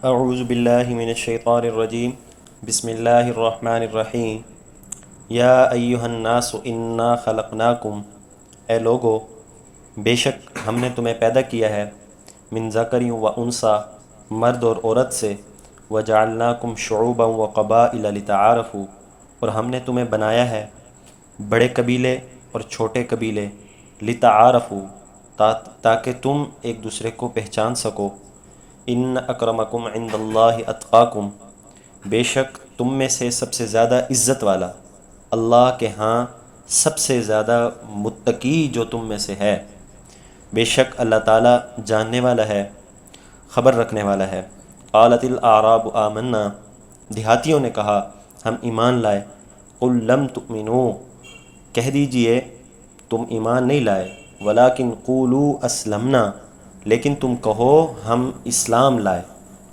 اعوذ باللہ من الشیطان الرجیم بسم اللہ الرحمن الرحیم یا ایہا الناس انا خلقناکم، اے لوگو بے شک ہم نے تمہیں پیدا کیا ہے، من ذکر و انثیٰ، مرد اور عورت سے، وجعلناکم شعوبا و قبائل لتعارفوا، اور ہم نے تمہیں بنایا ہے بڑے قبیلے اور چھوٹے قبیلے، لتعارفوا، تاکہ تم ایک دوسرے کو پہچان سکو۔ ان اکرمکم عند اللہ اتقاکم، بے شک تم میں سے سب سے زیادہ عزت والا اللہ کے ہاں سب سے زیادہ متقی جو تم میں سے ہے۔ بے شک اللہ تعالیٰ جاننے والا ہے، خبر رکھنے والا ہے۔ قالت الاعراب آمنا، دیہاتیوں نے کہا ہم ایمان لائے۔ قل لم تؤمنوا، کہہ دیجئے تم ایمان نہیں لائے، ولیکن قولوا اسلمنا، لیکن تم کہو ہم اسلام لائے۔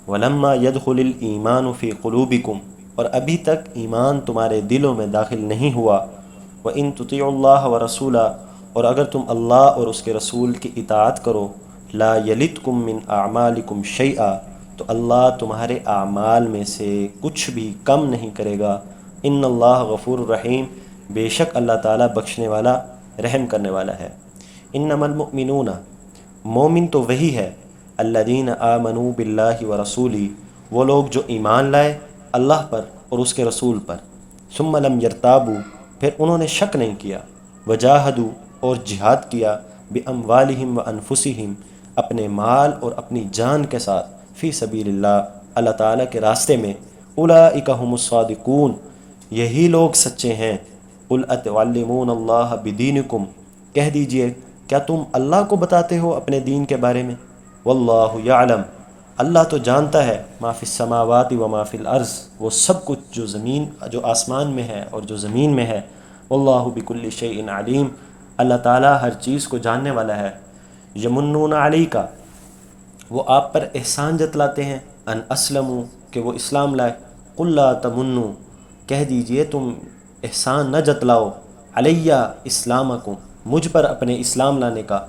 ولما يدخل الایمان فی قلوبکم، اور ابھی تک ایمان تمہارے دلوں میں داخل نہیں ہوا۔ وَإِن تُطِيعُوا اللَّهَ وَرَسُولَهُ، اور اگر تم اللہ اور اس کے رسول کی اطاعت کرو، لا یلتکم من اعمالکم شیئا، تو اللہ تمہارے اعمال میں سے کچھ بھی کم نہیں کرے گا۔ ان اللہ غفور الرحیم، بے شک اللہ تعالیٰ بخشنے والا رحم کرنے والا ہے۔ انما المؤمنون، مومن تو وہی ہے، الذین آمنوا باللہ ورسولہ، وہ لوگ جو ایمان لائے اللہ پر اور اس کے رسول پر، ثم لم یرتابوا، پھر انہوں نے شک نہیں کیا، وجاہدوا، اور جہاد کیا، باموالہم وانفسہم، اپنے مال اور اپنی جان کے ساتھ، فی سبیل اللہ، اللہ تعالیٰ کے راستے میں، اولئک ھم الصادقون، یہی لوگ سچے ہیں۔ قل اتعلمون اللہ بدینکم، کہہ دیجئے کیا تم اللہ کو بتاتے ہو اپنے دین کے بارے میں؟ واللہ یعلم، اللہ تو جانتا ہے، ما فی السماوات و ما فی الارض، وہ سب کچھ جو آسمان میں ہے اور جو زمین میں ہے۔ واللہ بکل شیء علیم، اللہ تعالیٰ ہر چیز کو جاننے والا ہے۔ یمنون علیک، وہ آپ پر احسان جتلاتے ہیں، ان اسلموا، کہ وہ اسلام لائے۔ قل لا تمنوا، کہہ دیجئے تم احسان نہ جتلاؤ، علیہ اسلامکم، مجھ پر اپنے اسلام لانے کا،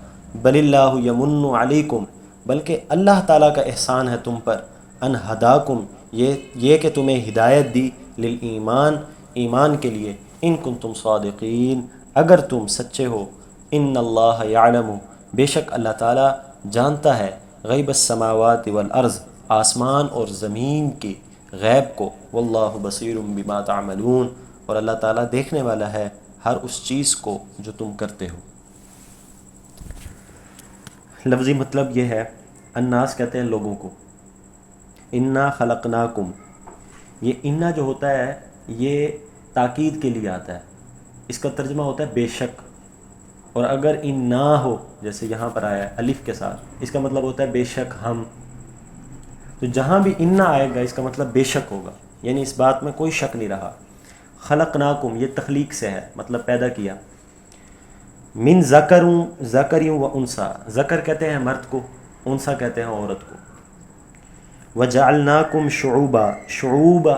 بل اللہ یمن علیکم، بلکہ اللہ تعالیٰ کا احسان ہے تم پر، ان ہداکم، یہ کہ تمہیں ہدایت دی، للایمان، ایمان کے لیے، ان کنتم صادقین، اگر تم سچے ہو۔ ان اللہ یعلم، بے شک اللہ تعالیٰ جانتا ہے، غیب السماوات والارض، آسمان اور زمین کی غیب کو، واللہ بصیر بما تعملون، اور اللہ تعالیٰ دیکھنے والا ہے ہر اس چیز کو جو تم کرتے ہو۔ لفظی مطلب یہ ہے، الناس کہتے ہیں لوگوں کو، انا خلقناکم، یہ انا جو ہوتا ہے یہ تاکید کے لیے آتا ہے، اس کا ترجمہ ہوتا ہے بے شک، اور اگر ان نہ ہو جیسے یہاں پر آیا ہے الف کے ساتھ، اس کا مطلب ہوتا ہے بے شک ہم، تو جہاں بھی ان نہ آئے گا اس کا مطلب بے شک ہوگا، یعنی اس بات میں کوئی شک نہیں رہا۔ خلقناکم، یہ تخلیق سے ہے، مطلب پیدا کیا، من ذکر و انثیٰ، ذکر کہتے ہیں مرد کو، انثیٰ کہتے ہیں عورت کو۔ وجعلناکم شعوبا، شعوبا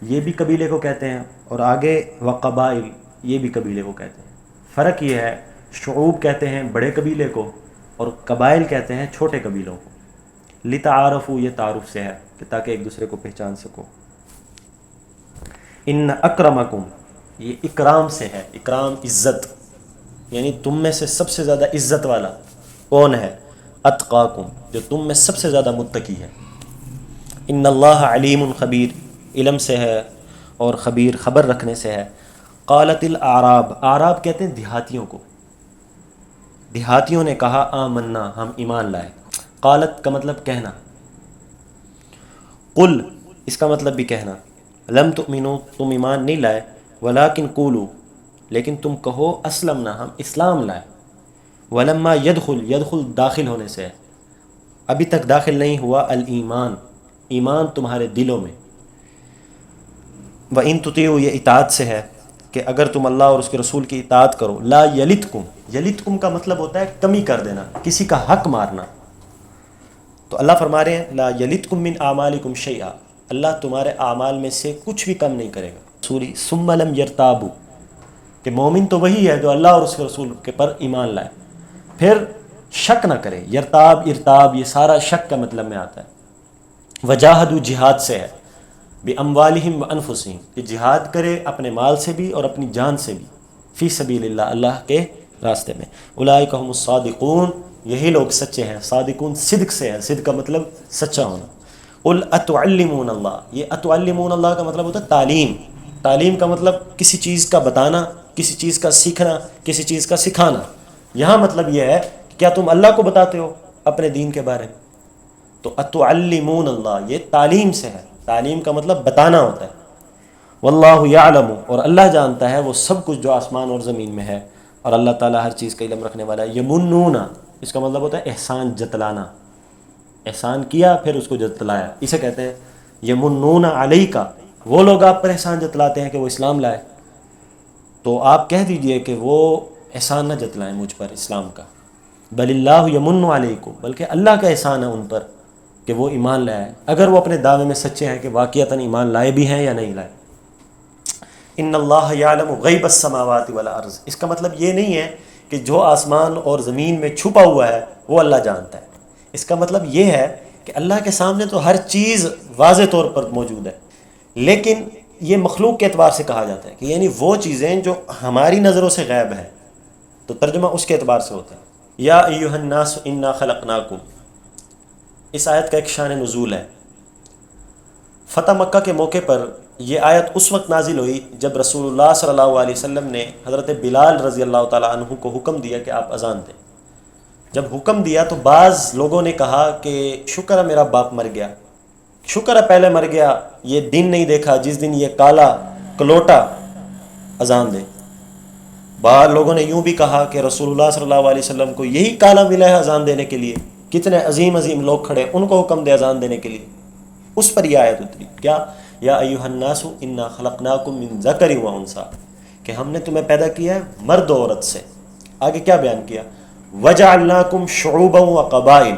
یہ بھی قبیلے کو کہتے ہیں، اور آگے وقبائل، یہ بھی قبیلے کو کہتے ہیں۔ فرق یہ ہے، شعوب کہتے ہیں بڑے قبیلے کو، اور قبائل کہتے ہیں چھوٹے قبیلوں کو۔ لتعارفوا، یہ تعارف سے ہے کہ تاکہ ایک دوسرے کو پہچان سکو۔ ان اکرمکم، یہ اکرام سے ہے، اکرام عزت، یعنی تم میں سے سب سے زیادہ عزت والا کون ہے؟ اتقاکم، جو تم میں سب سے زیادہ متقی ہے۔ ان اللہ علیم خبیر، علم سے ہے اور خبیر، خبر رکھنے سے ہے۔ قالت الاعراب، اعراب کہتے ہیں دیہاتیوں کو، دیہاتیوں نے کہا آمنا، ہم ایمان لائے۔ قالت کا مطلب کہنا، قل اس کا مطلب بھی کہنا، لم تؤمنوا، تم ایمان نہیں لائے، ولیکن قولوا، لیکن تم کہو اسلمنا، ہم اسلام لائے۔ ولما يدخل، يدخل داخل ہونے سے ہے، ابھی تک داخل نہیں ہوا، الایمان، ایمان تمہارے دلوں میں۔ وَإِن تُطِيعُوا، یہ اطاعت سے ہے کہ اگر تم اللہ اور اس کے رسول کی اطاعت کرو، لا یلتکم، یلتکم کا مطلب ہوتا ہے کمی کر دینا، کسی کا حق مارنا، تو اللہ فرما رہے ہیں لا یلتکم من اعمالکم شیئا، اللہ تمہارے اعمال میں سے کچھ بھی کم نہیں کرے گا۔ سوری ثم لم یرتابوا، کہ مومن تو وہی ہے جو اللہ اور اس کے رسول کے پر ایمان لائے، پھر شک نہ کرے، یرتاب ارتاب یہ سارا شک کا مطلب میں آتا ہے۔ وجاہدوا جہاد سے ہے، باموالہم وانفسہم، کہ جہاد کرے اپنے مال سے بھی اور اپنی جان سے بھی، فی سبیل اللہ، اللہ کے راستے میں، اولئک هم الصادقون، یہی لوگ سچے ہیں، صادقون صدق سے ہے، صدق کا مطلب سچا ہونا۔ قل اتعلمون اللہ، یہ اتعلمون اللہ کا مطلب ہوتا ہے تعلیم، تعلیم کا مطلب کسی چیز کا بتانا، کسی چیز کا سیکھنا، کسی چیز کا سکھانا۔ یہاں مطلب یہ ہے کہ کیا تم اللہ کو بتاتے ہو اپنے دین کے بارے میں؟ تو اتعلمون اللہ، یہ تعلیم سے ہے، تعلیم کا مطلب بتانا ہوتا ہے۔ واللہ یعلم، اور اللہ جانتا ہے وہ سب کچھ جو آسمان اور زمین میں ہے، اور اللہ تعالیٰ ہر چیز کا علم رکھنے والا ہے۔ یمنون، اس کا مطلب ہوتا ہے احسان جتلانا، احسان کیا پھر اس کو جتلایا، اسے کہتے ہیں یمنون علیک، وہ لوگ آپ پر احسان جتلاتے ہیں کہ وہ اسلام لائے، تو آپ کہہ دیجئے کہ وہ احسان نہ جتلائیں مجھ پر اسلام کا، بل اللہ یمن علیکم، بلکہ اللہ کا احسان ہے ان پر کہ وہ ایمان لائے، اگر وہ اپنے دعوے میں سچے ہیں کہ واقعتاً ایمان لائے بھی ہیں یا نہیں لائے۔ ان اللہ یعلم غیب السماوات والارض، اس کا مطلب یہ نہیں ہے کہ جو آسمان اور زمین میں چھپا ہوا ہے وہ اللہ جانتا ہے، اس کا مطلب یہ ہے کہ اللہ کے سامنے تو ہر چیز واضح طور پر موجود ہے، لیکن یہ مخلوق کے اعتبار سے کہا جاتا ہے کہ یعنی وہ چیزیں جو ہماری نظروں سے غائب ہیں، تو ترجمہ اس کے اعتبار سے ہوتا ہے۔ یا ایھا الناس انا خلقناکم، اس آیت کا ایک شان نزول ہے۔ فتح مکہ کے موقع پر یہ آیت اس وقت نازل ہوئی جب رسول اللہ صلی اللہ علیہ وسلم نے حضرت بلال رضی اللہ تعالیٰ عنہ کو حکم دیا کہ آپ اذان دیں۔ جب حکم دیا تو بعض لوگوں نے کہا کہ شکر ہے میرا باپ مر گیا، شکر ہے پہلے مر گیا، یہ دن نہیں دیکھا جس دن یہ کالا کلوٹا اذان دے۔ بعض لوگوں نے یوں بھی کہا کہ رسول اللہ صلی اللہ علیہ وسلم کو یہی کالا ملا ہے اذان دینے کے لیے، کتنے عظیم عظیم لوگ کھڑے، ان کو حکم دے اذان دینے کے لیے۔ اس پر یہ آیت اتری، کیا؟ یا ایھا الناس انا خلقناکم من ذکر و انثی، کہ ہم نے تمہیں پیدا کیا ہے مرد و عورت سے۔ آگے کیا بیان کیا؟ وجعلناکم شعوبا و قبائل،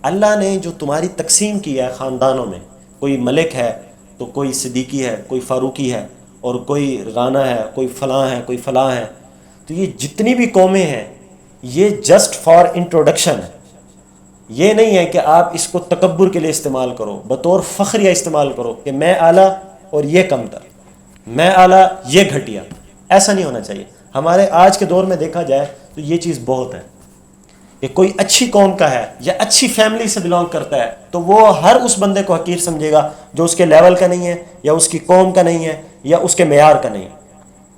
اللہ نے جو تمہاری تقسیم کی ہے خاندانوں میں، کوئی ملک ہے تو کوئی صدیقی ہے، کوئی فاروقی ہے، اور کوئی رانا ہے، کوئی فلاں ہے، کوئی فلاں ہے، تو یہ جتنی بھی قومیں ہیں یہ جسٹ فار انٹروڈکشن ہے، یہ نہیں ہے کہ آپ اس کو تکبر کے لیے استعمال کرو، بطور فخریہ استعمال کرو کہ میں اعلیٰ اور یہ کمتر، میں اعلیٰ یہ گھٹیا، ایسا نہیں ہونا چاہیے۔ ہمارے آج کے دور میں دیکھا جائے تو یہ چیز بہت ہے کہ کوئی اچھی قوم کا ہے یا اچھی فیملی سے بلانگ کرتا ہے تو وہ ہر اس بندے کو حقیر سمجھے گا جو اس کے لیول کا نہیں ہے، یا اس کی قوم کا نہیں ہے، یا اس کے معیار کا نہیں ہے۔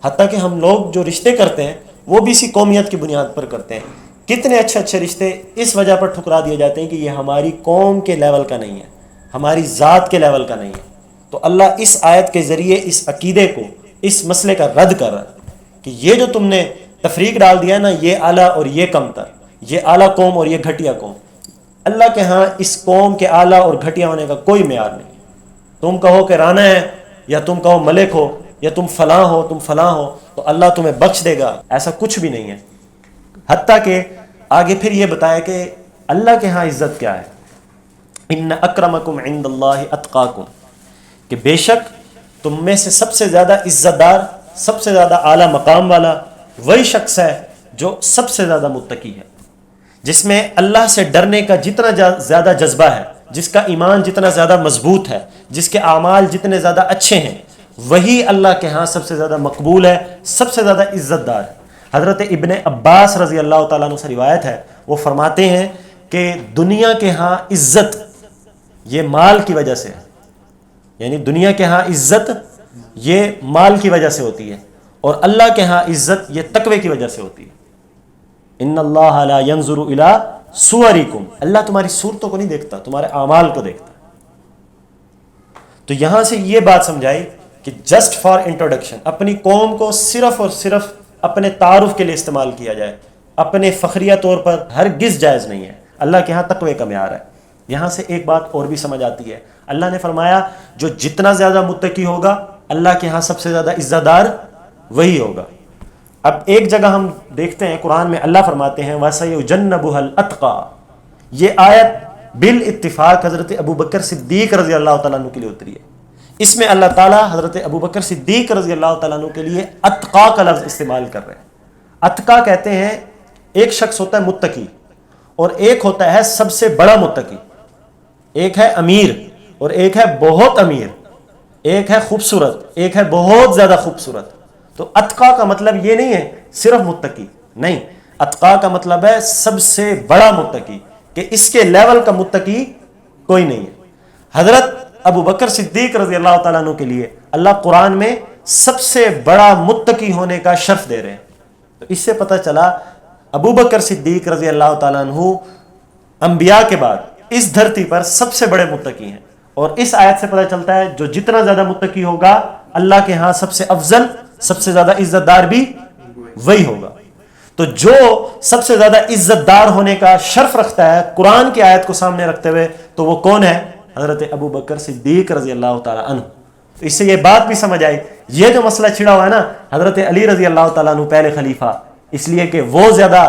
حتیٰ کہ ہم لوگ جو رشتے کرتے ہیں وہ بھی اسی قومیت کی بنیاد پر کرتے ہیں۔ کتنے اچھے اچھے رشتے اس وجہ پر ٹھکرا دیے جاتے ہیں کہ یہ ہماری قوم کے لیول کا نہیں ہے، ہماری ذات کے لیول کا نہیں ہے۔ تو اللہ اس آیت کے ذریعے اس عقیدے کو، اس مسئلے کا رد کر رہا ہے کہ یہ جو تم نے تفریق ڈال دیا نا، یہ اعلیٰ اور یہ کمتر، یہ اعلیٰ قوم اور یہ گھٹیا قوم، اللہ کے ہاں اس قوم کے اعلیٰ اور گھٹیا ہونے کا کوئی معیار نہیں۔ تم کہو کہ رانا ہے، یا تم کہو ملک ہو، یا تم فلاں ہو، تم فلاں ہو، تو اللہ تمہیں بخش دے گا، ایسا کچھ بھی نہیں ہے۔ حتیٰ کہ آگے پھر یہ بتایا کہ اللہ کے ہاں عزت کیا ہے، ان اکرمکم عند اللہ اتقاکم، کہ بے شک تم میں سے سب سے زیادہ عزت دار، سب سے زیادہ اعلیٰ مقام والا وہی شخص ہے جو سب سے زیادہ متقی ہے، جس میں اللہ سے ڈرنے کا جتنا زیادہ جذبہ ہے، جس کا ایمان جتنا زیادہ مضبوط ہے، جس کے اعمال جتنے زیادہ اچھے ہیں، وہی اللہ کے ہاں سب سے زیادہ مقبول ہے، سب سے زیادہ عزت دار ہے۔ حضرت ابن عباس رضی اللہ تعالیٰ عنہ سے روایت ہے، وہ فرماتے ہیں کہ دنیا کے ہاں عزت یہ مال کی وجہ سے ہے، یعنی دنیا کے ہاں عزت یہ مال کی وجہ سے ہوتی ہے، اور اللہ کے ہاں عزت یہ تقوی کی وجہ سے ہوتی ہے۔ ان اللہ لا ينظر الى صورکم، اللہ تمہاری صورتوں کو نہیں دیکھتا، تمہارے اعمال کو دیکھتا۔ تو یہاں سے یہ بات سمجھائی کہ جسٹ فار انٹروڈکشن، اپنی قوم کو صرف اور صرف اپنے تعارف کے لیے استعمال کیا جائے، اپنے فخریہ طور پر ہرگز جائز نہیں ہے۔ اللہ کے ہاں تقوی کا معیار ہے۔ یہاں سے ایک بات اور بھی سمجھ آتی ہے، اللہ نے فرمایا جو جتنا زیادہ متقی ہوگا اللہ کے ہاں سب سے زیادہ عزت دار وہی ہوگا۔ اب ایک جگہ ہم دیکھتے ہیں قرآن میں اللہ فرماتے ہیں وَسَيُجَنَّبُهَا الْأَتْقَى، یہ آیت بالاتفاق حضرت ابوبکر صدیق رضی اللہ تعالیٰ عنہ کے لیے اتری ہے۔ اس میں اللہ تعالیٰ حضرت ابوبکر صدیق رضی اللہ تعالیٰ عنہ کے لیے اتقا کا لفظ استعمال کر رہے ہیں۔ اتقا کہتے ہیں ایک شخص ہوتا ہے متقی، اور ایک ہوتا ہے سب سے بڑا متقی۔ ایک ہے امیر اور ایک ہے بہت امیر، ایک ہے خوبصورت، ایک ہے بہت زیادہ خوبصورت. تو اتقا کا مطلب یہ نہیں ہے صرف متقی، نہیں، اتقا کا مطلب ہے سب سے بڑا متقی، کہ اس کے لیول کا متقی کوئی نہیں ہے. حضرت ابو بکر صدیق رضی اللہ تعالیٰ عنہ کے لیے اللہ قرآن میں سب سے بڑا متقی ہونے کا شرف دے رہے ہیں. تو اس سے پتہ چلا ابو بکر صدیق رضی اللہ تعالیٰ عنہ انبیاء کے بعد اس دھرتی پر سب سے بڑے متقی ہیں. اور اس آیت سے پتہ چلتا ہے جو جتنا زیادہ متقی ہوگا اللہ کے ہاں سب سے افضل، سب سے زیادہ عزت دار بھی وہی ہوگا. تو جو سب سے زیادہ عزت دار ہونے کا شرف رکھتا ہے قرآن کی آیت کو سامنے رکھتے ہوئے، تو وہ کون ہے؟ حضرت ابو بکر صدیق رضی اللہ تعالیٰ عنہ. تو اس سے یہ بات بھی سمجھ آئی، یہ جو مسئلہ چھڑا ہوا ہے نا، حضرت علی رضی اللہ تعالیٰ عنہ پہلے خلیفہ اس لیے کہ وہ زیادہ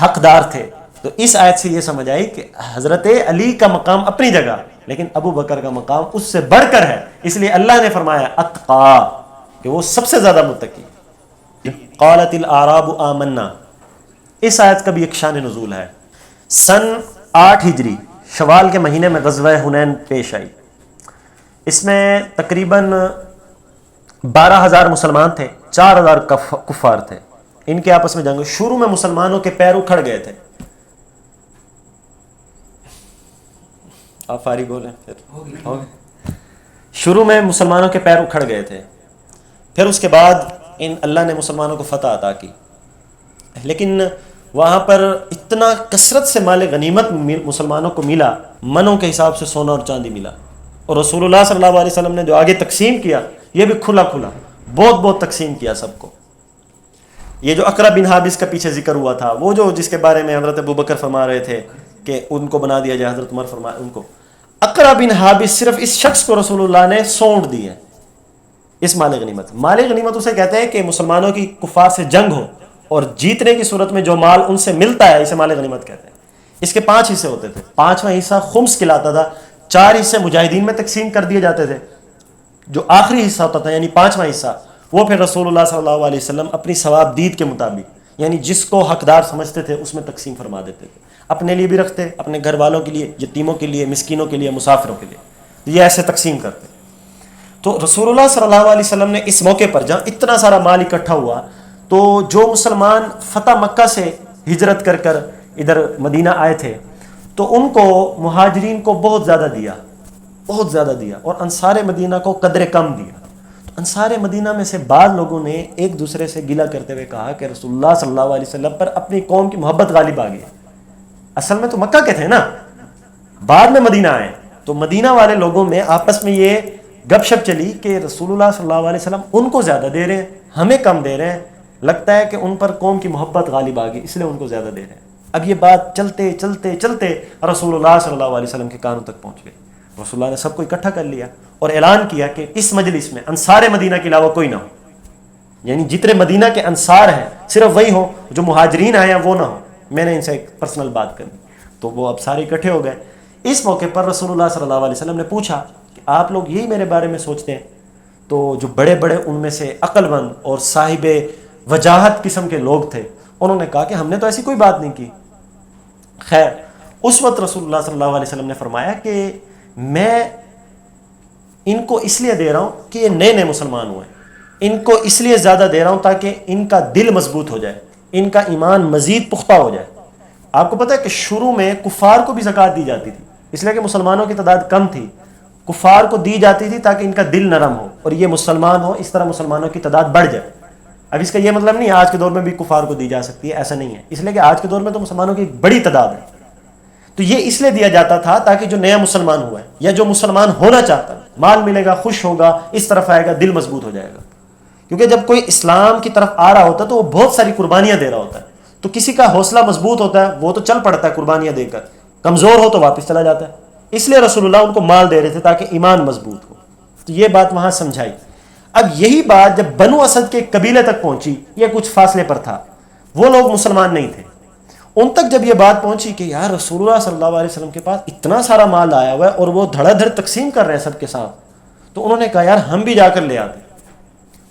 حقدار تھے. تو اس آیت سے یہ سمجھ آئی کہ حضرت علی کا مقام اپنی جگہ، لیکن ابو بکر کا مقام اس سے بڑھ کر ہے، اس لیے اللہ نے فرمایا اتقا، کہ وہ سب سے زیادہ متقی. قالت الاعراب آمنا، اس آیت کا بھی ایک شان نزول ہے. سن 8 ہجری شوال کے مہینے میں غزوہ حنین پیش آئی. اس میں تقریباً 12,000 مسلمان تھے، 4,000 کفار تھے. ان کے آپس میں جنگ، شروع میں مسلمانوں کے پیر اکھڑ گئے تھے. آپ فارغ بولیں پھر. شروع میں مسلمانوں کے پیر اکھڑ گئے تھے، پھر اس کے بعد اللہ نے مسلمانوں کو فتح عطا کی. لیکن وہاں پر اتنا کثرت سے مال غنیمت مسلمانوں کو ملا، منوں کے حساب سے سونا اور چاندی ملا. اور رسول اللہ صلی اللہ علیہ وسلم نے جو آگے تقسیم کیا، یہ بھی کھلا کھلا بہت بہت تقسیم کیا سب کو. یہ جو اقرا بن حابس کا پیچھے ذکر ہوا تھا، وہ جو جس کے بارے میں حضرت ابو بکر فرما رہے تھے کہ ان کو بنا دیا جائے، حضرت عمر فرمائے ان کو، اقرا بن حابس صرف اس شخص کو رسول اللہ نے سونٹ دی ہے اس مال غنیمت. مال غنیمت اسے کہتے ہیں کہ مسلمانوں کی کفار سے جنگ ہو اور جیتنے کی صورت میں جو مال ان سے ملتا ہے، اسے مال غنیمت کہتے ہیں. اس کے 5 حصے ہوتے تھے. 5واں حصہ خمس کہلاتا تھا. 4 حصے مجاہدین میں تقسیم کر دیے جاتے تھے. جو آخری حصہ ہوتا تھا یعنی 5واں حصہ، وہ پھر رسول اللہ صلی اللہ علیہ وسلم اپنی ثواب دید کے مطابق، یعنی جس کو حقدار سمجھتے تھے اس میں تقسیم فرما دیتے تھے. اپنے لیے بھی رکھتے، اپنے گھر والوں کے لیے، یتیموں کے لیے، مسکینوں کے لیے، مسافروں کے لیے، یہ ایسے تقسیم کرتے. تو رسول اللہ صلی اللہ علیہ وسلم نے اس موقع پر جہاں اتنا سارا مال اکٹھا ہوا، تو جو مسلمان فتح مکہ سے ہجرت کر کر ادھر مدینہ آئے تھے، تو ان کو مہاجرین کو بہت زیادہ دیا، بہت زیادہ دیا، اور انصار مدینہ کو قدر کم دیا. تو انصار مدینہ میں سے بعض لوگوں نے ایک دوسرے سے گلہ کرتے ہوئے کہا کہ رسول اللہ صلی اللہ علیہ وسلم پر اپنی قوم کی محبت غالب آ گئی. اصل میں تو مکہ کے تھے نا، بعد میں مدینہ آئے. تو مدینہ والے لوگوں میں آپس میں یہ گپ شپ چلی کہ رسول اللہ صلی اللہ علیہ وسلم ان کو زیادہ دے رہے ہیں، ہمیں کم دے رہے ہیں، لگتا ہے کہ ان پر قوم کی محبت غالب آ گئی اس لیے ان کو زیادہ دے رہے ہیں. اب یہ بات چلتے چلتے چلتے رسول اللہ صلی اللہ علیہ وسلم کے کانوں تک پہنچ گئی. رسول اللہ نے سب کو اکٹھا کر لیا اور اعلان کیا کہ اس مجلس میں انصار مدینہ کے علاوہ کوئی نہ ہو، یعنی جتنے مدینہ کے انصار ہیں صرف وہی ہوں، جو مہاجرین آئے ہیں وہ نہ ہو. میں نے ان سے ایک پرسنل بات کرنی. تو وہ اب سارے اکٹھے ہو گئے. اس موقع پر رسول اللہ صلی اللہ علیہ وسلم نے پوچھا کہ آپ لوگ یہی میرے بارے میں سوچتے ہیں؟ تو جو بڑے بڑے ان میں سے عقل مند اور صاحب وجاہت قسم کے لوگ تھے، انہوں نے کہا کہ ہم نے تو ایسی کوئی بات نہیں کی. خیر، اس وقت رسول اللہ صلی اللہ علیہ وسلم نے فرمایا کہ میں ان کو اس لیے دے رہا ہوں کہ یہ نئے نئے مسلمان ہوئے ہیں، ان کو اس لیے زیادہ دے رہا ہوں تاکہ ان کا دل مضبوط ہو جائے، ان کا ایمان مزید پختہ ہو جائے. آپ کو پتہ ہے کہ شروع میں کفار کو بھی زکوٰۃ دی جاتی تھی، اس لیے کہ مسلمانوں کی تعداد کم تھی. کفار کو دی جاتی تھی تاکہ ان کا دل نرم ہو اور یہ مسلمان ہو، اس طرح مسلمانوں کی تعداد بڑھ جائے. اب اس کا یہ مطلب نہیں آج کے دور میں بھی کفار کو دی جا سکتی ہے، ایسا نہیں ہے، اس لیے کہ آج کے دور میں تو مسلمانوں کی ایک بڑی تعداد ہے. تو یہ اس لیے دیا جاتا تھا تاکہ جو نیا مسلمان ہوا ہے یا جو مسلمان ہونا چاہتا ہے، مال ملے گا، خوش ہوگا، اس طرف آئے گا، دل مضبوط ہو جائے گا. کیونکہ جب کوئی اسلام کی طرف آ رہا ہوتا ہے تو وہ بہت ساری قربانیاں دے رہا ہوتا ہے. تو کسی کا حوصلہ مضبوط ہوتا ہے، وہ تو چل پڑتا ہے قربانیاں دے کر. کمزور ہو تو واپس چلا جاتا ہے. اس لیے رسول اللہ ان کو مال دے رہے تھے تاکہ ایمان مضبوط ہو. تو یہ بات وہاں سمجھائی. اب یہی بات جب بنو اسد کے قبیلے تک پہنچی، یہ کچھ فاصلے پر تھا، وہ لوگ مسلمان نہیں تھے، ان تک جب یہ بات پہنچی کہ یار رسول اللہ صلی اللہ علیہ وسلم کے پاس اتنا سارا مال آیا ہوا ہے اور وہ دھڑا دھڑ تقسیم کر رہے ہیں سب کے ساتھ، تو انہوں نے کہا یار ہم بھی جا کر لے آتے.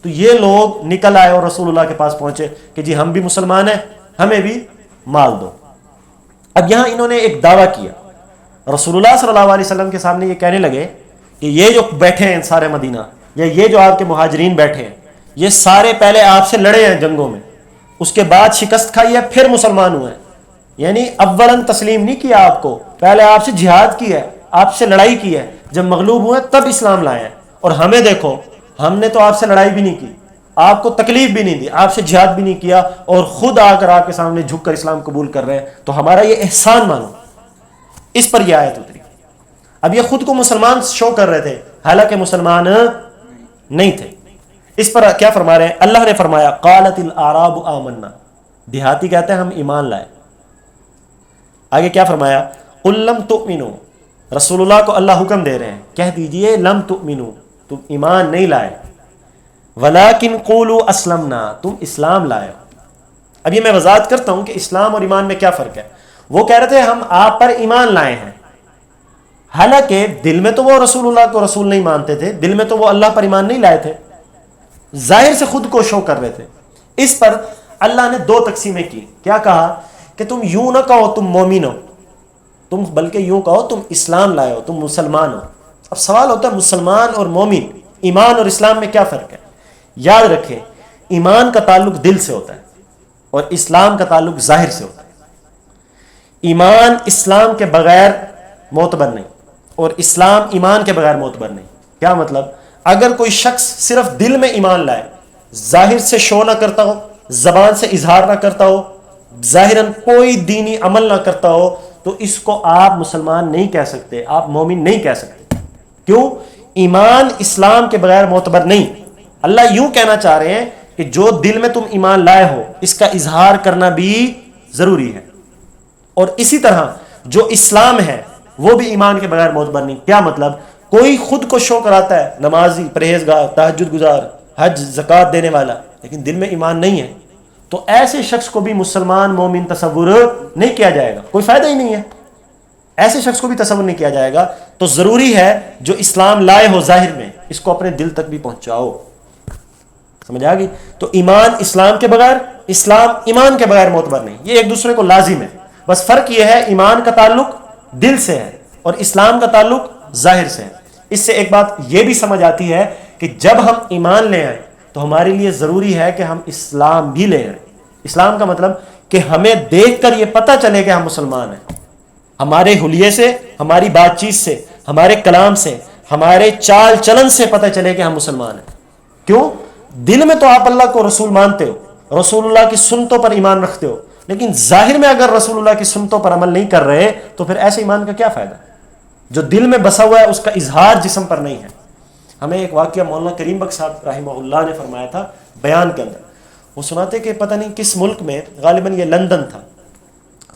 تو یہ لوگ نکل آئے اور رسول اللہ کے پاس پہنچے کہ جی ہم بھی مسلمان ہیں، ہمیں بھی مال دو. اب یہاں انہوں نے ایک دعویٰ کیا، رسول اللہ صلی اللہ علیہ وسلم کے سامنے یہ کہنے لگے کہ یہ جو بیٹھے ہیں سارے مدینہ، یا یہ جو آپ کے مہاجرین بیٹھے ہیں، یہ سارے پہلے آپ سے لڑے ہیں جنگوں میں، اس کے بعد شکست کھائی ہے، پھر مسلمان ہوئے ہیں. یعنی اولن تسلیم نہیں کیا آپ کو، پہلے آپ سے جہاد کی ہے، آپ سے لڑائی کی ہے، جب مغلوب ہوئے تب اسلام لائے ہیں. اور ہمیں دیکھو، ہم نے تو آپ سے لڑائی بھی نہیں کی، آپ کو تکلیف بھی نہیں دی، آپ سے جہاد بھی نہیں کیا، اور خود آ کر آپ کے سامنے جھک کر اسلام قبول کر رہے ہیں. تو ہمارا یہ احسان مانو. اس پر یہ آیت اتری. اب یہ خود کو مسلمان شو کر رہے تھے، حالانکہ مسلمان نہیں تھے. اس پر کیا فرما رہے ہیں؟ اللہ نے فرمایا قالت الاعراب آمنا، دیہاتی کہتے ہیں ہم ایمان لائے. آگے کیا فرمایا؟ قل لم تؤمنوا، رسول اللہ کو اللہ حکم دے رہے ہیں کہہ دیجئے لم تؤمنوا، تم ایمان نہیں لائے، ولکن قولوا اسلمنا، تم اسلام لائے. اب یہ میں وضاحت کرتا ہوں کہ اسلام اور ایمان میں کیا فرق ہے. وہ کہہ رہے تھے ہم آپ پر ایمان لائے ہیں، حالانکہ دل میں تو وہ رسول اللہ کو رسول نہیں مانتے تھے، دل میں تو وہ اللہ پر ایمان نہیں لائے تھے، ظاہر سے خود کو شو کر رہے تھے. اس پر اللہ نے دو تقسیمیں کی. کیا کہا کہ تم یوں نہ کہو تم مومن ہو، تم بلکہ یوں کہو تم اسلام لائے ہو، تم مسلمان ہو. اب سوال ہوتا ہے مسلمان اور مومن، ایمان اور اسلام میں کیا فرق ہے؟ یاد رکھیں، ایمان کا تعلق دل سے ہوتا ہے اور اسلام کا تعلق ظاہر سے ہوتا ہے. ایمان اسلام کے بغیر معتبر نہیں، اور اسلام ایمان کے بغیر معتبر نہیں. کیا مطلب؟ اگر کوئی شخص صرف دل میں ایمان لائے، ظاہر سے شو نہ کرتا ہو، زبان سے اظہار نہ کرتا ہو، ظاہراً کوئی دینی عمل نہ کرتا ہو، تو اس کو آپ مسلمان نہیں کہہ سکتے، آپ مومن نہیں کہہ سکتے. کیوں؟ ایمان اسلام کے بغیر معتبر نہیں. اللہ یوں کہنا چاہ رہے ہیں کہ جو دل میں تم ایمان لائے ہو اس کا اظہار کرنا بھی ضروری ہے، اور اسی طرح جو اسلام ہے وہ بھی ایمان کے بغیر معتبر نہیں. کیا مطلب؟ کوئی خود کو شو کراتا ہے نمازی، پرہیزگار، تہجد گزار، حج زکوٰۃ دینے والا، لیکن دل میں ایمان نہیں ہے، تو ایسے شخص کو بھی مسلمان مومن تصور نہیں کیا جائے گا، کوئی فائدہ ہی نہیں ہے، ایسے شخص کو بھی تصور نہیں کیا جائے گا. تو ضروری ہے جو اسلام لائے ہو ظاہر میں، اس کو اپنے دل تک بھی پہنچاؤ. سمجھ آ گئی؟ تو ایمان اسلام کے بغیر، اسلام ایمان کے بغیر معتبر نہیں، یہ ایک دوسرے کو لازم ہے. بس فرق یہ ہے ایمان کا تعلق دل سے ہے اور اسلام کا تعلق ظاہر سے ہے. اس سے ایک بات یہ بھی سمجھ آتی ہے کہ جب ہم ایمان لے آئیں تو ہمارے لیے ضروری ہے کہ ہم اسلام بھی لے آئیں. اسلام کا مطلب کہ ہمیں دیکھ کر یہ پتہ چلے کہ ہم مسلمان ہیں، ہمارے حلیے سے، ہماری بات چیت سے، ہمارے کلام سے، ہمارے چال چلن سے پتہ چلے کہ ہم مسلمان ہیں. کیوں؟ دل میں تو آپ اللہ کو رسول مانتے ہو، رسول اللہ کی سنتوں پر ایمان رکھتے ہو، لیکن ظاہر میں اگر رسول اللہ کی سنتوں پر عمل نہیں کر رہے تو پھر ایسے ایمان کا کیا فائدہ؟ جو دل میں بسا ہوا ہے اس کا اظہار جسم پر نہیں ہے. ہمیں ایک واقعہ مولانا کریم بخش صاحب رحمہ اللہ نے فرمایا تھا بیان کے اندر. وہ سناتے کہ پتہ نہیں کس ملک میں، غالباً یہ لندن تھا،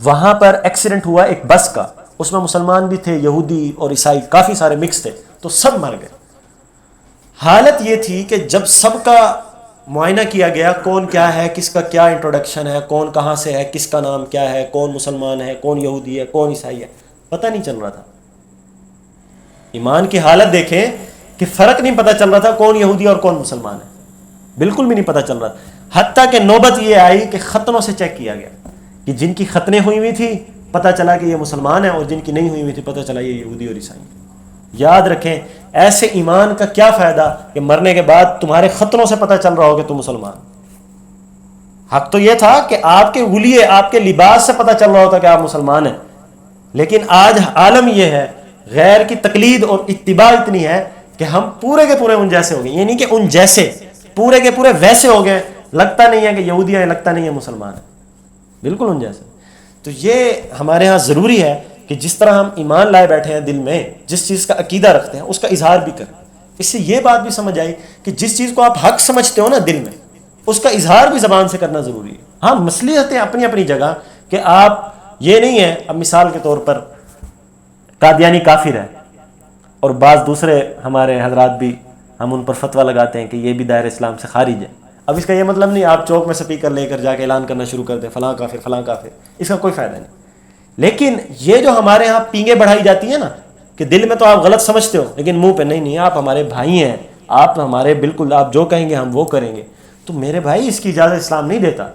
وہاں پر ایکسیڈنٹ ہوا ایک بس کا، اس میں مسلمان بھی تھے، یہودی اور عیسائی کافی سارے مکس تھے، تو سب مر گئے. حالت یہ تھی کہ جب سب کا معائنہ کیا گیا، کون کیا ہے، کس کا کیا انٹروڈکشن ہے، کون کہاں سے ہے، کس کا نام کیا ہے، کون مسلمان ہے، کون یہودی ہے، کون عیسائی ہے، پتہ نہیں چل رہا تھا. ایمان کی حالت دیکھیں کہ فرق نہیں پتہ چل رہا تھا کون یہودی اور کون مسلمان ہے، بالکل بھی نہیں پتہ چل رہا تھا. حتیٰ کہ نوبت یہ آئی کہ ختنوں سے چیک کیا گیا کہ جن کی ختنیں ہوئی ہوئی تھی پتہ چلا کہ یہ مسلمان ہیں، اور جن کی نہیں ہوئی ہوئی تھی پتہ چلا یہ یہودی اور عیسائی. یاد رکھیں ایسے ایمان کا کیا فائدہ کہ مرنے کے بعد تمہارے ختنوں سے پتہ چل رہا ہو کہ تم مسلمان. حق تو یہ تھا کہ آپ کے حلیے، آپ کے لباس سے پتہ چل رہا ہوتا کہ آپ مسلمان ہیں، لیکن آج عالم یہ ہے، غیر کی تقلید اور اتباع اتنی ہے کہ ہم پورے کے پورے ان جیسے ہو گئے. یہ نہیں کہ ان جیسے، پورے کے پورے ویسے ہو گئے، لگتا نہیں ہے کہ یہودی ہیں، لگتا نہیں ہے مسلمان ہیں، بالکل ان جیسے. تو یہ ہمارے ہاں ضروری ہے کہ جس طرح ہم ایمان لائے بیٹھے ہیں دل میں، جس چیز کا عقیدہ رکھتے ہیں اس کا اظہار بھی کریں. اس سے یہ بات بھی سمجھ آئی کہ جس چیز کو آپ حق سمجھتے ہو نا دل میں، اس کا اظہار بھی زبان سے کرنا ضروری ہے. ہاں مصلحتیں اپنی اپنی جگہ، کہ آپ یہ نہیں ہے، اب مثال کے طور پر قادیانی کافر ہے اور بعض دوسرے ہمارے حضرات بھی ہم ان پر فتویٰ لگاتے ہیں کہ یہ بھی دائرہ اسلام سے خارج ہے. اب اس کا یہ مطلب نہیں آپ چوک میں سپیکر لے کر جا کے اعلان کرنا شروع کر دیں فلاں کافر فلاں کافر، اس کا کوئی فائدہ نہیں. لیکن یہ جو ہمارے ہاں پینگیں بڑھائی جاتی ہیں نا کہ دل میں تو آپ غلط سمجھتے ہو لیکن منہ پہ نہیں، آپ ہمارے بھائی ہیں، آپ ہمارے بالکل، آپ جو کہیں گے ہم وہ کریں گے، تو میرے بھائی اس کی اجازت اسلام نہیں دیتا.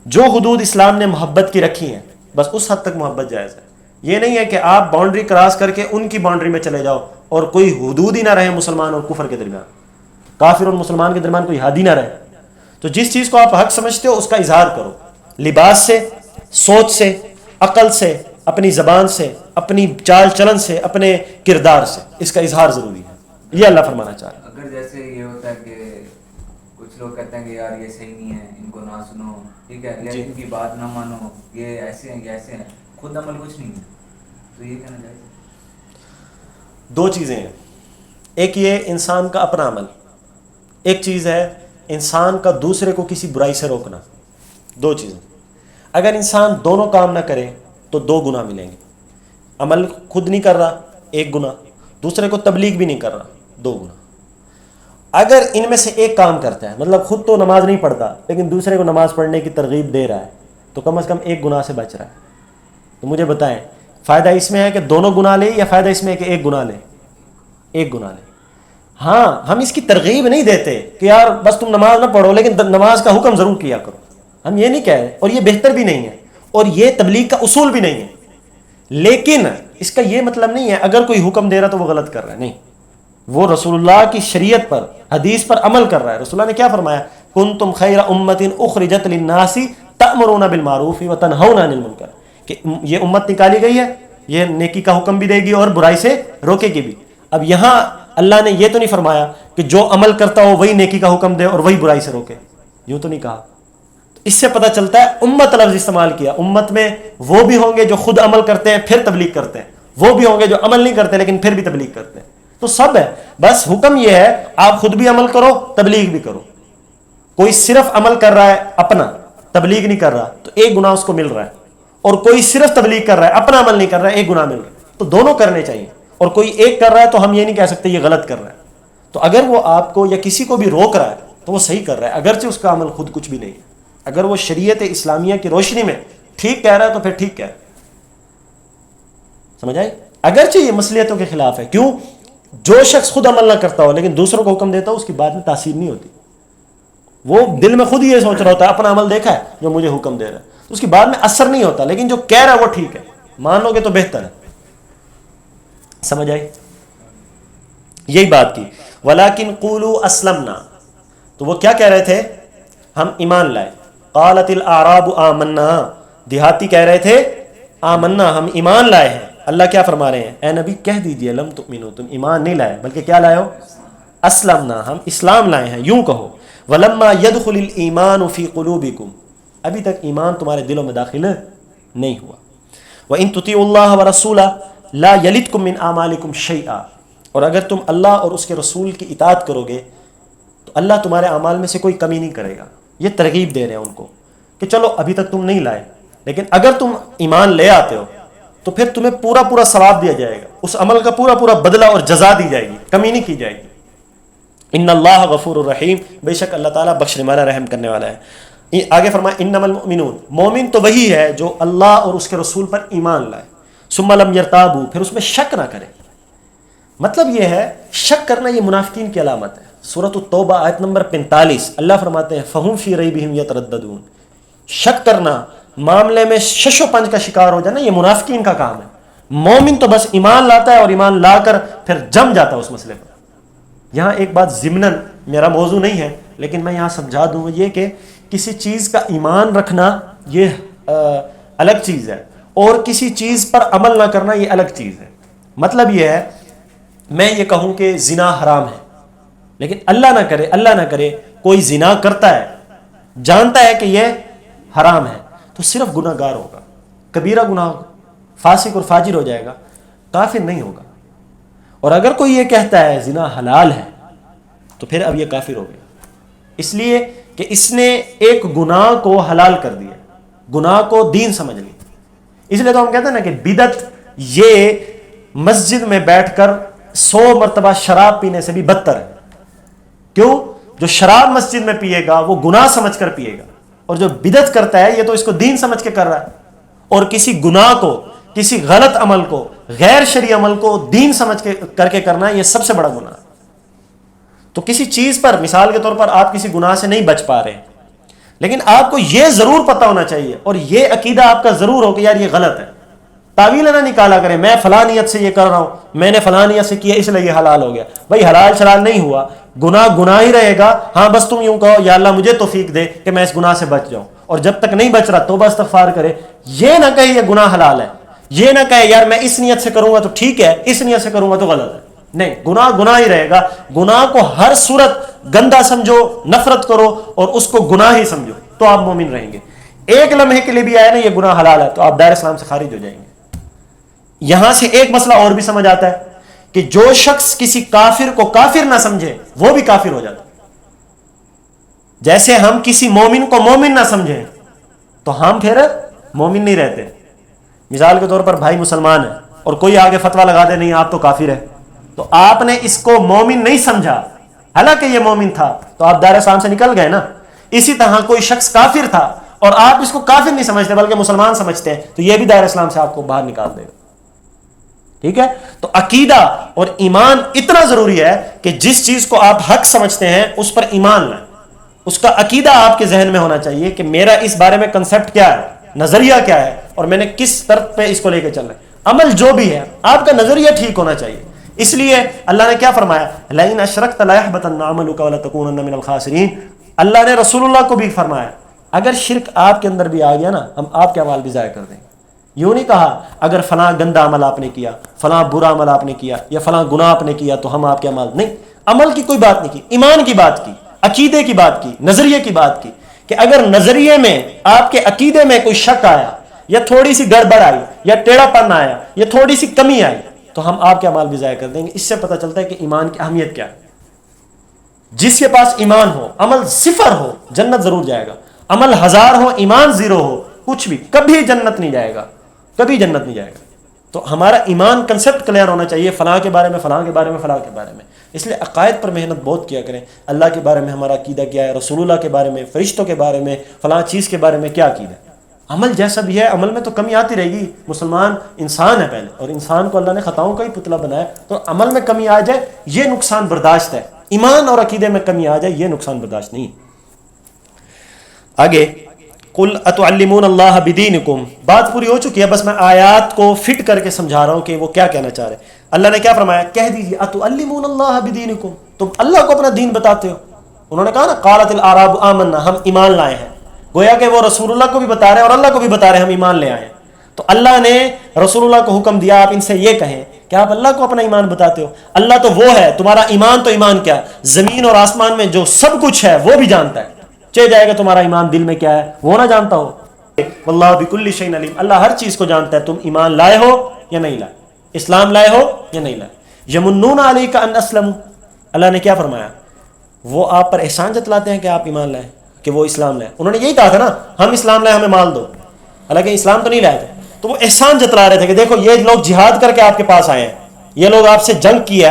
جو حدود اسلام نے محبت کی رکھی ہیں بس اس حد تک محبت جائز ہے. یہ نہیں ہے کہ آپ باؤنڈری کراس کر کے ان کی باؤنڈری میں چلے جاؤ اور کوئی حدود ہی نہ رہے مسلمان اور کفر کے درمیان، کافر اور مسلمان کے درمیان کوئی حد ہی نہ رہے. تو جس چیز کو آپ حق سمجھتے ہو اس کا اظہار کرو، لباس سے، سوچ سے، عقل سے، اپنی زبان سے، اپنی چال چلن سے، اپنے کردار سے، اس کا اظہار ضروری ہے. یہ اللہ فرمانا چاہ رہا ہے. اگر جیسے یہ ہوتا ہے کہ کچھ لوگ کہتے ہیں کہ یار یہ صحیح نہیں ہے، ان کو نہ سنو، ٹھیک ہے، یا ان کی بات نہ مانو، یہ ایسے ہیں، یہ ایسے ہیں، خود عمل کچھ نہیں ہے، تو یہ کہنا چاہیے. دو چیزیں ہیں، ایک یہ انسان کا اپنا عمل، ایک چیز ہے انسان کا دوسرے کو کسی برائی سے روکنا. دو چیزیں. اگر انسان دونوں کام نہ کرے تو دو گناہ ملیں گے. عمل خود نہیں کر رہا، ایک گناہ، دوسرے کو تبلیغ بھی نہیں کر رہا، دو گناہ. اگر ان میں سے ایک کام کرتا ہے، مطلب خود تو نماز نہیں پڑھتا لیکن دوسرے کو نماز پڑھنے کی ترغیب دے رہا ہے، تو کم از کم ایک گناہ سے بچ رہا ہے. تو مجھے بتائیں فائدہ اس میں ہے کہ دونوں گناہ لے یا فائدہ اس میں ہے کہ ایک گناہ لے؟ ایک گناہ لے. ہاں ہم اس کی ترغیب نہیں دیتے کہ یار بس تم نماز نہ پڑھو لیکن نماز کا حکم ضرور کیا کرو، ہم یہ نہیں کہہ رہے، اور یہ بہتر بھی نہیں ہے اور یہ تبلیغ کا اصول بھی نہیں ہے. لیکن اس کا یہ مطلب نہیں ہے اگر کوئی حکم دے رہا تو وہ غلط کر رہا ہے، نہیں. وہ رسول اللہ کی شریعت پر، حدیث پر عمل کر رہا ہے. رسول اللہ نے کیا فرمایا؟ کنتم خیر امت اخرجت للناس تأمرون بالمعروف وتنہون عن المنکر، کہ یہ امت نکالی گئی ہے، یہ نیکی کا حکم بھی دے گی اور برائی سے روکے گی بھی. اب یہاں اللہ نے یہ تو نہیں فرمایا کہ جو عمل کرتا ہو وہی نیکی کا حکم دے اور وہی برائی سے روکے، یوں تو نہیں کہا. اس سے پتہ چلتا ہے امت لفظ استعمال کیا. امت میں وہ بھی ہوں گے جو خود عمل کرتے ہیں پھر تبلیغ کرتے ہیں، وہ بھی ہوں گے جو عمل نہیں کرتے لیکن پھر بھی تبلیغ کرتے ہیں. تو سب ہے، بس حکم یہ ہے آپ خود بھی عمل کرو، تبلیغ بھی کرو. کوئی صرف عمل کر رہا ہے اپنا، تبلیغ نہیں کر رہا، تو ایک گناہ اس کو مل رہا ہے. اور کوئی صرف تبلیغ کر رہا ہے اپنا عمل نہیں کر رہا ہے، ایک گناہ مل رہا ہے. تو دونوں کرنے چاہیے. اور کوئی ایک کر رہا ہے تو ہم یہ نہیں کہہ سکتے یہ غلط کر رہا ہے. تو اگر وہ آپ کو یا کسی کو بھی روک رہا ہے تو وہ صحیح کر رہا ہے، اگرچہ اس کا عمل خود کچھ بھی نہیں ہے. اگر وہ شریعت اسلامیہ کی روشنی میں ٹھیک کہہ رہا ہے تو پھر ٹھیک کہہ رہا ہے. سمجھ آئی؟ اگرچہ یہ مصلحتوں کے خلاف ہے. کیوں؟ جو شخص خود عمل نہ کرتا ہو لیکن دوسروں کو حکم دیتا ہو اس کی بات میں تاثیر نہیں ہوتی. وہ دل میں خود ہی یہ سوچ رہا ہوتا ہے اپنا عمل دیکھا ہے جو مجھے حکم دے رہا ہے، تو اس کی بات میں اثر نہیں ہوتا. لیکن جو کہہ رہا ہے وہ ٹھیک ہے، مان لو گے تو بہتر ہے. سمجھ آئی؟ یہی بات کی. وَلَكِنْ قُولُوا أَسْلَمْنَا، تو وہ کیا کہہ رہے تھے؟ ہم ایمان لائے. قالت الاعراب آمنا، دیہاتی کہہ رہے تھے آمنا، ہم ایمان لائے ہیں. اللہ کیا فرما رہے ہیں؟ اے نبی کہہ دیجئے لم تؤمنوا، تم ایمان نہیں لائے بلکہ کیا لائے ہو؟ اسلمنا، ہم اسلام لائے ہیں. یوں کہو ولما يدخل الايمان في قلوبكم، ابھی تک ایمان تمہارے دلوں میں داخل نہیں ہوا. وان تطيعوا الله ورسوله لا يلدكم من اعمالكم شيئا، اور اگر تم اللہ اور اس کے رسول کی اطاعت کرو گے تو اللہ تمہارے اعمال میں سے کوئی کمی نہیں کرے گا. یہ ترغیب دے رہے ہیں ان کو کہ چلو ابھی تک تم نہیں لائے لیکن اگر تم ایمان لے آتے ہو تو پھر تمہیں پورا پورا ثواب دیا جائے گا، اس عمل کا پورا پورا بدلہ اور جزا دی جائے گی، کمی نہیں کی جائے گی. ان اللہ غفور الرحیم، بے شک اللہ تعالیٰ بخشنے والا رحم کرنے والا ہے. آگے فرمایا انما المؤمنون، مومن تو وہی ہے جو اللہ اور اس کے رسول پر ایمان لائے. ثم لم یرتابوا، پھر اس میں شک نہ کرے. مطلب یہ ہے شک کرنا یہ منافقین کی علامت ہے. سورۃ التوبہ آیت نمبر 45 اللہ فرماتے ہیں فہم فی ریبہم یترددون، شک کرنا، معاملے میں شش و پنج کا شکار ہو جانا، یہ منافقین کا کام ہے. مومن تو بس ایمان لاتا ہے اور ایمان لا کر پھر جم جاتا ہے اس مسئلے پر. یہاں ایک بات ضمناً، میرا موضوع نہیں ہے لیکن میں یہاں سمجھا دوں، یہ کہ کسی چیز کا ایمان رکھنا یہ الگ چیز ہے اور کسی چیز پر عمل نہ کرنا یہ الگ چیز ہے. مطلب یہ ہے میں یہ کہوں کہ زنا حرام ہے لیکن اللہ نہ کرے کوئی زنا کرتا ہے، جانتا ہے کہ یہ حرام ہے، تو صرف گناہ گار ہوگا، کبیرہ گناہ ہوگا، فاسق اور فاجر ہو جائے گا، کافر نہیں ہوگا. اور اگر کوئی یہ کہتا ہے زنا حلال ہے تو پھر اب یہ کافر ہو گیا، اس لیے کہ اس نے ایک گناہ کو حلال کر دیا، گناہ کو دین سمجھ لی. اس لیے تو ہم کہتے ہیں نا کہ بدعت یہ مسجد میں بیٹھ کر 100 مرتبہ شراب پینے سے بھی بدتر ہے. کیوں؟ جو شراب مسجد میں پیے گا وہ گناہ سمجھ کر پیے گا، اور جو بدعت کرتا ہے یہ تو اس کو دین سمجھ کے کر رہا ہے. اور کسی گناہ کو، کسی غلط عمل کو، غیر شرعی عمل کو دین سمجھ کے کر کے کرنا یہ سب سے بڑا گناہ ہے. تو کسی چیز پر، مثال کے طور پر آپ کسی گناہ سے نہیں بچ پا رہے لیکن آپ کو یہ ضرور پتہ ہونا چاہیے اور یہ عقیدہ آپ کا ضرور ہو کہ یار یہ غلط ہے، تعویل نہ نکالا کریں میں فلاں نیت سے یہ کر رہا ہوں, میں نے فلاں نیت سے کیا اس لیے یہ حلال ہو گیا. بھائی حلال شلال نہیں ہوا, گناہ ہی رہے گا. ہاں بس تم یوں کہو یا اللہ مجھے توفیق دے کہ میں اس گناہ سے بچ جاؤں, اور جب تک نہیں بچ رہا توبہ استغفار کرے. یہ نہ کہے یہ گناہ حلال ہے, یہ نہ کہے یار میں اس نیت سے کروں گا تو ٹھیک ہے, اس نیت سے کروں گا تو غلط ہے. نہیں, گناہ ہی رہے گا. گناہ کو ہر صورت گندا سمجھو, نفرت کرو اور اس کو گناہ ہی سمجھو تو آپ مومن رہیں گے. ایک لمحے کے لیے بھی آیا نا یہ گناہ حلال ہے تو آپ دائرہ اسلام سے خارج ہو جائیں گے. یہاں سے ایک مسئلہ اور بھی سمجھ آتا ہے کہ جو شخص کسی کافر کو کافر نہ سمجھے وہ بھی کافر ہو جاتا ہے. جیسے ہم کسی مومن کو مومن نہ سمجھیں تو ہم پھر مومن نہیں رہتے. مثال کے طور پر بھائی مسلمان ہے اور کوئی آگے فتویٰ لگا دے نہیں آپ تو کافر ہے, تو آپ نے اس کو مومن نہیں سمجھا حالانکہ یہ مومن تھا تو آپ دائرہ اسلام سے نکل گئے نا. اسی طرح کوئی شخص کافر تھا اور آپ اس کو کافر نہیں سمجھتے بلکہ مسلمان سمجھتے ہیں تو یہ بھی دائرہ اسلام سے آپ کو باہر نکال دے گا. ٹھیک ہے, تو عقیدہ اور ایمان اتنا ضروری ہے کہ جس چیز کو آپ حق سمجھتے ہیں اس پر ایمان لائیں. اس کا عقیدہ آپ کے ذہن میں ہونا چاہیے کہ میرا اس بارے میں کنسیپٹ کیا ہے, نظریہ کیا ہے, اور میں نے کس طرف پہ اس کو لے کے چلنا ہے. عمل جو بھی ہے آپ کا نظریہ ٹھیک ہونا چاہیے. اس لیے اللہ نے کیا فرمایا, لئن اشرکت لیحبطن عملک ولتکونن من الخاسرین. اللہ نے رسول اللہ کو بھی فرمایا اگر شرک آپ کے اندر بھی آ گیا نا ہم آپ کے اعمال بھی ضائع کر دیں گے. یوں نہیں کہا اگر فلاں گندا عمل آپ نے کیا, فلاں برا عمل آپ نے کیا, یا فلاں گناہ آپ نے کیا تو ہم آپ کے اعمال نہیں. عمل کی کوئی بات نہیں کی, ایمان کی بات کی, عقیدے کی بات کی, نظریے کی بات کی کہ اگر نظریے میں آپ کے عقیدے میں کوئی شک آیا یا تھوڑی سی گڑبڑ آئی یا ٹیڑھا پن آیا یا تھوڑی سی کمی آئی تو ہم آپ کے اعمال بھی ضائع کر دیں گے. اس سے پتہ چلتا ہے کہ ایمان کی اہمیت کیا ہے. جس کے پاس ایمان ہو, عمل صفر ہو, جنت ضرور جائے گا. عمل 1000 ہو, ایمان 0 ہو, کچھ بھی کبھی جنت نہیں جائے گا, کبھی جنت نہیں جائے گا. تو ہمارا ایمان کنسیپٹ کلیئر ہونا چاہیے, فلاں کے بارے میں, فلاں کے بارے میں, فلاں کے بارے میں. اس لیے عقائد پر محنت بہت کیا کریں. اللہ کے بارے میں ہمارا عقیدہ کیا ہے, رسول اللہ کے بارے میں, فرشتوں کے بارے میں, فلاں چیز کے بارے میں کیا عقیدہ ہے. عمل جیسا بھی ہے, عمل میں تو کمی آتی رہے گی. مسلمان انسان ہے پہلے, اور انسان کو اللہ نے خطاؤں کا ہی پتلا بنایا, تو عمل میں کمی آ جائے یہ نقصان برداشت ہے. ایمان اور عقیدے میں کمی آ جائے یہ نقصان برداشت نہیں. آگے قل اتعلمون اللہ بدینکم, بات پوری ہو چکی ہے, بس میں آیات کو فٹ کر کے سمجھا رہا ہوں کہ وہ کیا کہنا چاہ رہے ہیں. اللہ نے کیا فرمایا, کہہ دیجیے اتعلمون اللہ بدینکم, تم اللہ کو اپنا دین بتاتے ہو. انہوں نے کہا نا قالت الاعراب آمنا, ہم ایمان لائے ہیں. گویا کہ وہ رسول اللہ کو بھی بتا رہے ہیں اور اللہ کو بھی بتا رہے ہیں ہم ایمان لے آئے ہیں. تو اللہ نے رسول اللہ کو حکم دیا آپ ان سے یہ کہیں کہ آپ اللہ کو اپنا ایمان بتاتے ہو. اللہ تو وہ ہے, تمہارا ایمان تو ایمان کیا, زمین اور آسمان میں جو سب کچھ ہے وہ بھی جانتا ہے. چہ جائے گا تمہارا ایمان دل میں کیا ہے وہ نہ جانتا ہو. واللہ بکل شیء علیم, اللہ ہر چیز کو جانتا ہے. تم ایمان لائے ہو یا نہیں لائے, اسلام لائے ہو یا نہیں لائے. یمنون علیک ان اسلموا, اللہ نے کیا فرمایا, وہ آپ پر احسان جتلاتے ہیں کہ آپ ایمان لائیں, کہ وہ اسلام لائیں. انہوں نے یہی کہا تھا نا ہم اسلام لائیں ہمیں مال دو, حالانکہ اسلام تو نہیں لائے تھے. تو وہ احسان جتلا رہے تھے کہ دیکھو یہ لوگ جہاد کر کے آپ کے پاس آئے ہیں, یہ لوگ آپ سے جنگ کی ہے,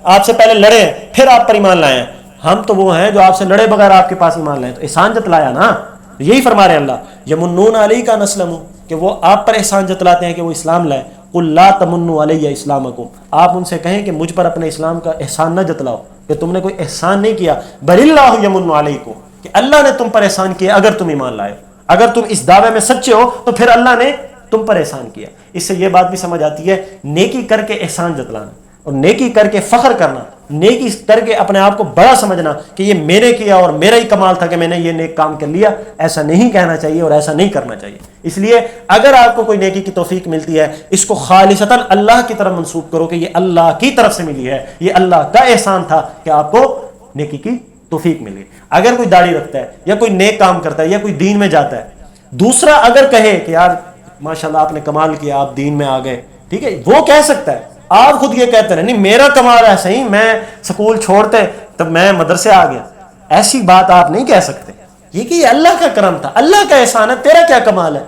آپ سے پہلے لڑے ہیں, پھر آپ پر ایمان لائے ہیں. ہم تو وہ ہیں جو آپ سے لڑے بغیر آپ کے پاس ایمان لائے. تو احسان جتلایا نا, یہی فرما رہے اللہ یمنون علیک ان اسلموا, کہ وہ آپ پر احسان جتلاتے ہیں کہ وہ اسلام لائیں. قل لا تمنوا علی اسلامکم, آپ ان سے کہیں کہ مجھ پر اپنے اسلام کا احسان نہ جتلاؤ کہ تم نے کوئی احسان نہیں کیا. بل اللہ یمن علیکم, کہ اللہ نے تم پر احسان کیا اگر تم ایمان لائے, اگر تم اس دعوے میں سچے ہو تو پھر اللہ نے تم پر احسان کیا. اس سے یہ بات بھی سمجھ آتی ہے نیکی کر کے احسان جتلانا اور نیکی کر کے فخر کرنا, نیکی کر کے اپنے آپ کو بڑا سمجھنا کہ یہ میں نے کیا اور میرا ہی کمال تھا کہ میں نے یہ نیک کام کر لیا, ایسا نہیں کہنا چاہیے اور ایسا نہیں کرنا چاہیے. اس لیے اگر آپ کو کوئی نیکی کی توفیق ملتی ہے اس کو خالصتاً اللہ کی طرف منسوب کرو کہ یہ اللہ کی طرف سے ملی ہے, یہ اللہ کا احسان تھا کہ آپ کو نیکی کی توفیق ملی. اگر کوئی داڑھی رکھتا ہے یا کوئی نیک کام کرتا ہے یا کوئی دین میں جاتا ہے, دوسرا اگر کہے کہ یار ماشاءاللہ آپ نے کمال کیا, آپ دین میں آ گئے, ٹھیک ہے, وہ کہہ سکتا ہے. آپ خود یہ کہتے ہیں نہیں میرا کمال ہے, صحیح میں سکول چھوڑتے تب میں مدرسے آ گیا, ایسی بات آپ نہیں کہہ سکتے. یہ کہ یہ اللہ کا کرم تھا, اللہ کا احسان ہے, تیرا کیا کمال ہے.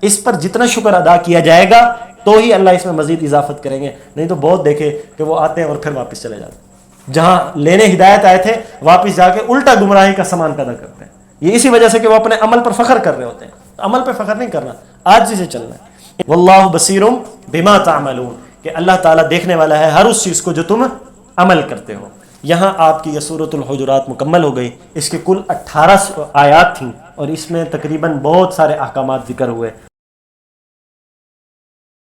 اس پر جتنا شکر ادا کیا جائے گا تو ہی اللہ اس میں مزید اضافت کریں گے. نہیں تو بہت دیکھے کہ وہ آتے ہیں اور پھر واپس چلے جاتے ہیں, جہاں لینے ہدایت آئے تھے واپس جا کے الٹا گمراہی کا سامان پیدا کرتے ہیں. یہ اسی وجہ سے کہ وہ اپنے عمل پر فخر کر رہے ہوتے ہیں. عمل پہ فخر نہیں کرنا, آج سے چلنا ہے. واللہ بصیر بما تعملون, کہ اللہ تعالیٰ دیکھنے والا ہے ہر اس چیز کو جو تم عمل کرتے ہو. یہاں آپ کی یہ سورۃ الحجرات مکمل ہو گئی. اس کے کل 18 آیات تھیں اور اس میں تقریباً بہت سارے احکامات ذکر ہوئے.